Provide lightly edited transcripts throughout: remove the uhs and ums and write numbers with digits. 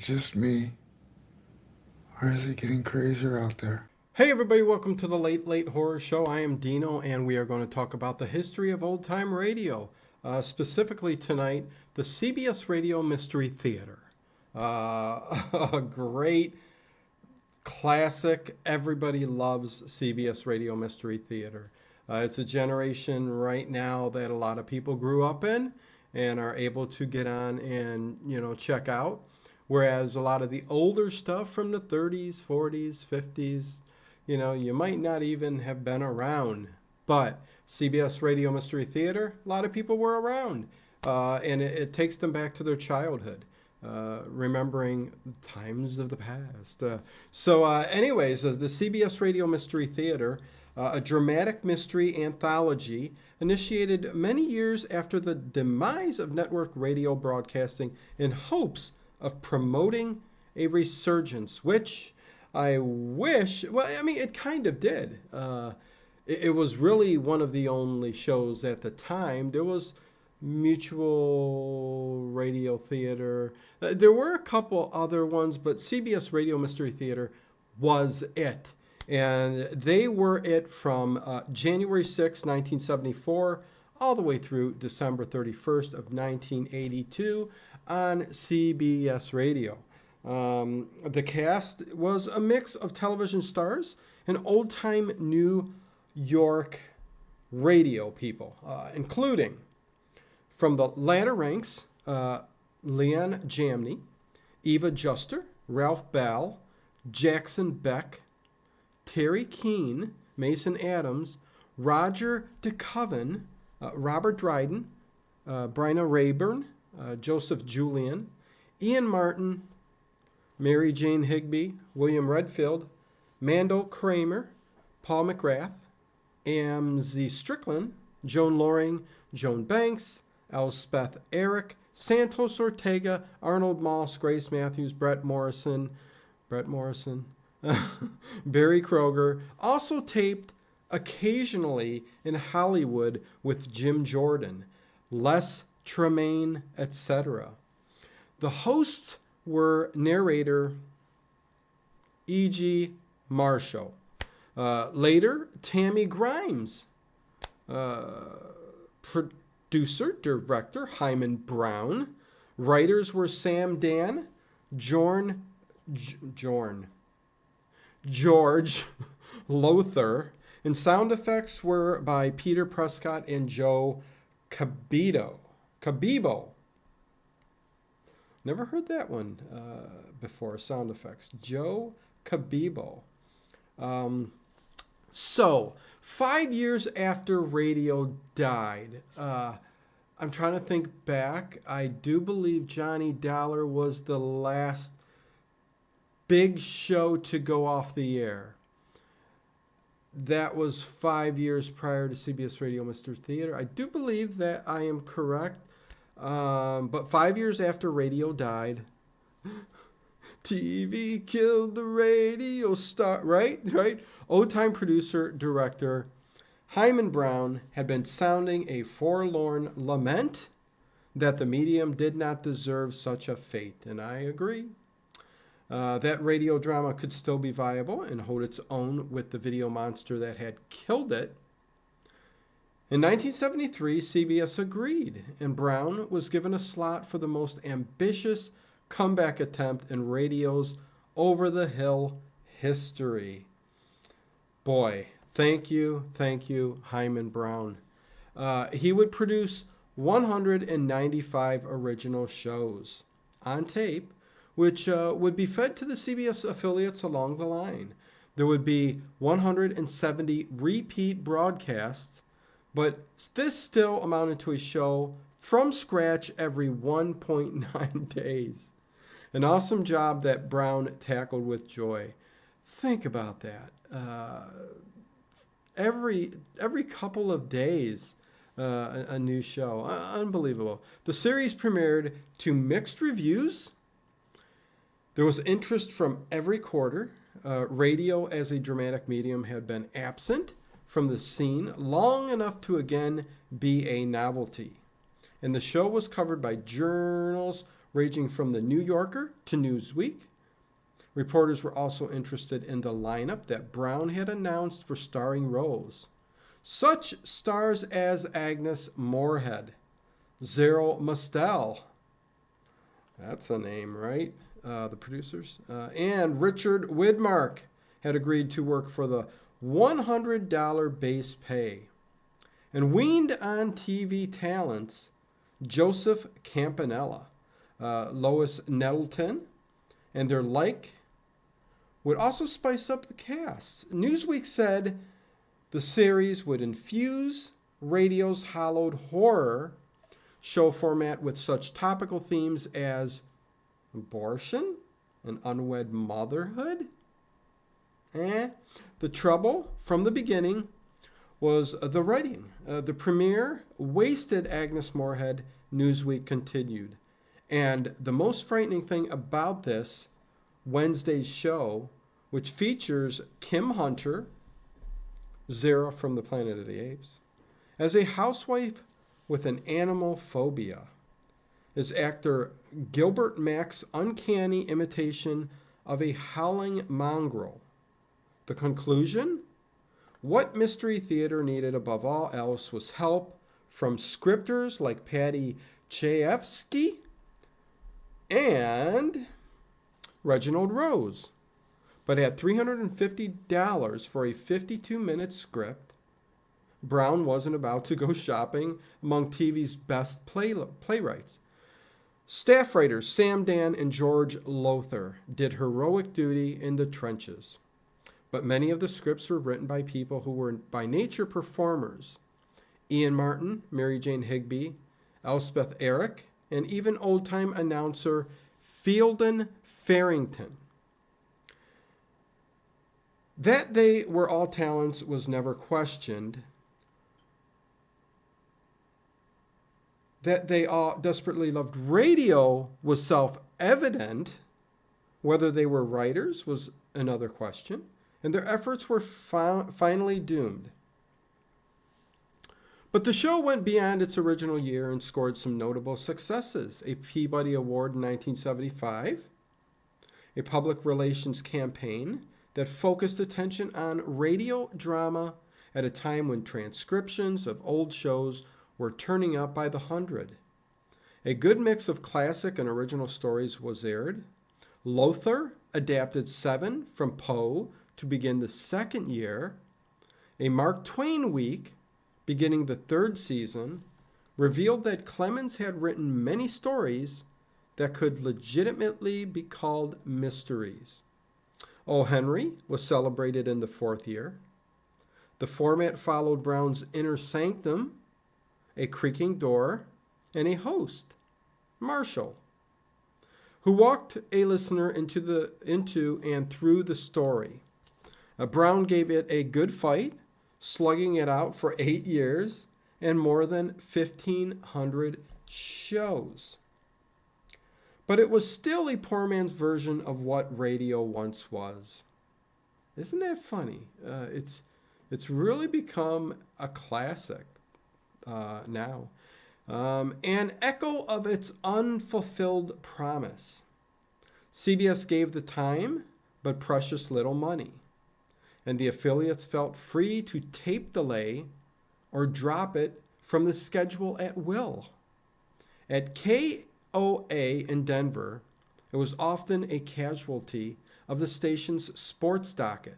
just me? Or is it getting crazier out there? Hey everybody, welcome to the Late Late Horror Show. I am Dino and we are going to talk about the history of old time radio. Specifically tonight, the CBS Radio Mystery Theater. A great classic. Everybody loves CBS Radio Mystery Theater. It's a generation right now that a lot of people grew up in and are able to get on and, check out. Whereas a lot of the older stuff from the 30s, 40s, 50s, you might not even have been around. But CBS Radio Mystery Theater, a lot of people were around. And it takes them back to their childhood, remembering times of the past. Anyways, the CBS Radio Mystery Theater, a dramatic mystery anthology initiated many years after the demise of network radio broadcasting in hopes of promoting a resurgence, which I wish, it kind of did. It was really one of the only shows at the time. There was Mutual Radio Theater. There were a couple other ones, but CBS Radio Mystery Theater was it. And they were it from January 6, 1974, all the way through December 31st of 1982 on CBS Radio. The cast was a mix of television stars and old-time New York radio people, including from the latter ranks, Leon Jamney, Eva Juster, Ralph Bell, Jackson Beck, Terry Keane, Mason Adams, Roger DeCoven, Robert Dryden, Bryna Rayburn, Joseph Julian, Ian Martin, Mary Jane Higby, William Redfield, Mandel Kramer, Paul McGrath, Amzie Strickland, Joan Loring, Joan Banks, Elspeth Eric, Santos Ortega, Arnold Moss, Grace Matthews, Brett Morrison, Barry Kroger, also taped occasionally in Hollywood with Jim Jordan, Les Tremaine, etc. The hosts were narrator E.G. Marshall. Later, Tammy Grimes. Producer, director, Hyman Brown. Writers were Sam Dan, George Lothar, and sound effects were by Peter Prescott and Joe Cabibo. Never heard that one before, sound effects. Joe Cabibo. So, 5 years after radio died, I'm trying to think back. I do believe Johnny Dollar was the last big show to go off the air. That was 5 years prior to CBS Radio Mystery Theater. I do believe that I am correct. But 5 years after radio died, TV killed the radio star, right? Old-time producer, director, Hyman Brown had been sounding a forlorn lament that the medium did not deserve such a fate, and I agree. That radio drama could still be viable and hold its own with the video monster that had killed it. In 1973, CBS agreed, and Brown was given a slot for the most ambitious comeback attempt in radio's over-the-hill history. Boy, thank you, Hyman Brown. He would produce 195 original shows on tape, which would be fed to the CBS affiliates along the line. There would be 170 repeat broadcasts, but this still amounted to a show from scratch every 1.9 days. An awesome job that Brown tackled with joy. Think about that. Every couple of days, a new show. Unbelievable. The series premiered to mixed reviews. There was interest from every quarter. Radio as a dramatic medium had been absent from the scene long enough to again be a novelty. And the show was covered by journals, ranging from the New Yorker to Newsweek. Reporters were also interested in the lineup that Brown had announced for starring roles. Such stars as Agnes Moorehead, Zero Mostel, that's a name, right? The producers. And Richard Widmark had agreed to work for the $100 base pay. And weaned on TV talents, Joseph Campanella, Lois Nettleton, and their like would also spice up the cast. Newsweek said the series would infuse radio's hollowed horror show format with such topical themes as abortion and unwed motherhood. The trouble from the beginning was the writing. The premiere wasted Agnes Moorehead, Newsweek continued. And the most frightening thing about this Wednesday's show, which features Kim Hunter, Zara from the Planet of the Apes, as a housewife with an animal phobia, is actor Gilbert Mack's uncanny imitation of a howling mongrel. The conclusion? What Mystery Theater needed above all else was help from scripters like Patty Chayefsky and Reginald Rose. But at $350 for a 52-minute script, Brown wasn't about to go shopping among TV's best playwrights. Staff writers Sam Dan and George Lothar did heroic duty in the trenches. But many of the scripts were written by people who were by nature performers. Ian Martin, Mary Jane Higby, Elspeth Eric, and even old-time announcer Fielden Farrington. That they were all talents was never questioned. That they all desperately loved radio was self-evident. Whether they were writers was another question. And their efforts were finally doomed. But the show went beyond its original year and scored some notable successes. A Peabody Award in 1975, a public relations campaign that focused attention on radio drama at a time when transcriptions of old shows were turning up by the hundred. A good mix of classic and original stories was aired. Lothar adapted 7 from Poe to begin the second year. A Mark Twain week, beginning the 3rd season, revealed that Clemens had written many stories that could legitimately be called mysteries. O. Henry was celebrated in the 4th year. The format followed Brown's Inner Sanctum, a creaking door, and a host, Marshall, who walked a listener into and through the story. Brown gave it a good fight, slugging it out for 8 years and more than 1,500 shows. But it was still a poor man's version of what radio once was. Isn't that funny? It's really become a classic now. An echo of its unfulfilled promise. CBS gave the time, but precious little money. And the affiliates felt free to tape delay or drop it from the schedule at will. At KOA in Denver, it was often a casualty of the station's sports docket.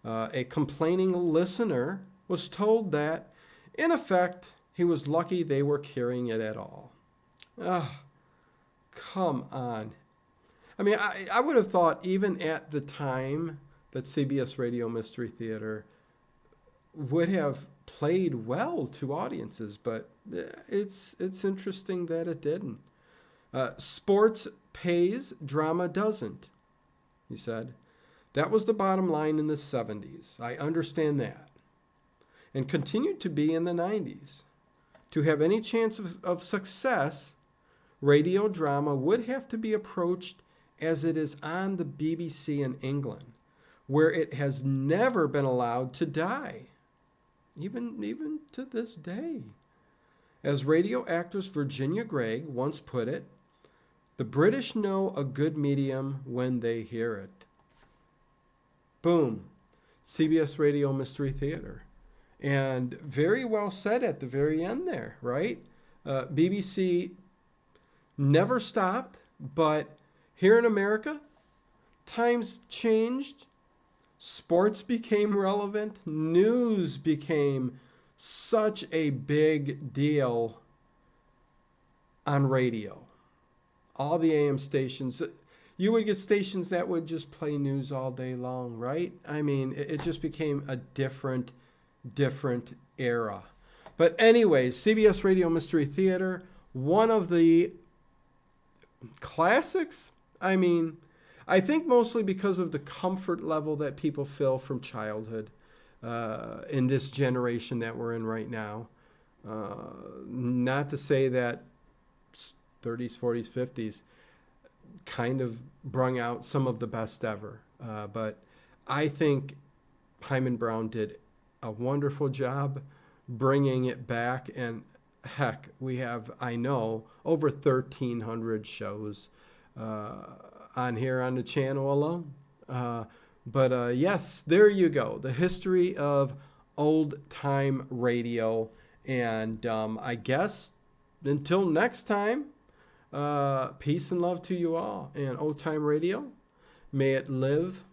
A complaining listener was told that, in effect, he was lucky they were carrying it at all. Come on. I mean, I would have thought even at the time that CBS Radio Mystery Theater would have played well to audiences, but it's interesting that it didn't. Sports pays, drama doesn't, he said. That was the bottom line in the 70s. I understand that. And continued to be in the 90s. To have any chance of success, radio drama would have to be approached as it is on the BBC in England, where it has never been allowed to die, even to this day. As radio actress Virginia Gregg once put it, The British know a good medium when they hear it. Boom. CBS Radio Mystery Theater. And very well said at the very end there, right? BBC never stopped, but here in America, times changed. Sports became relevant. News became such a big deal on radio. All the AM stations, you would get stations that would just play news all day long, right? I mean, it just became a different era. But anyways, CBS Radio Mystery Theater, one of the classics. I mean, I think mostly because of the comfort level that people feel from childhood in this generation that we're in right now. Not to say that 30s, 40s, 50s kind of brung out some of the best ever. But I think Hyman Brown did a wonderful job bringing it back. And heck, we have, I know, over 1,300 shows on here on the channel alone. But yes, there you go. The history of old time radio. And I guess until next time, peace and love to you all. And old time radio, may it live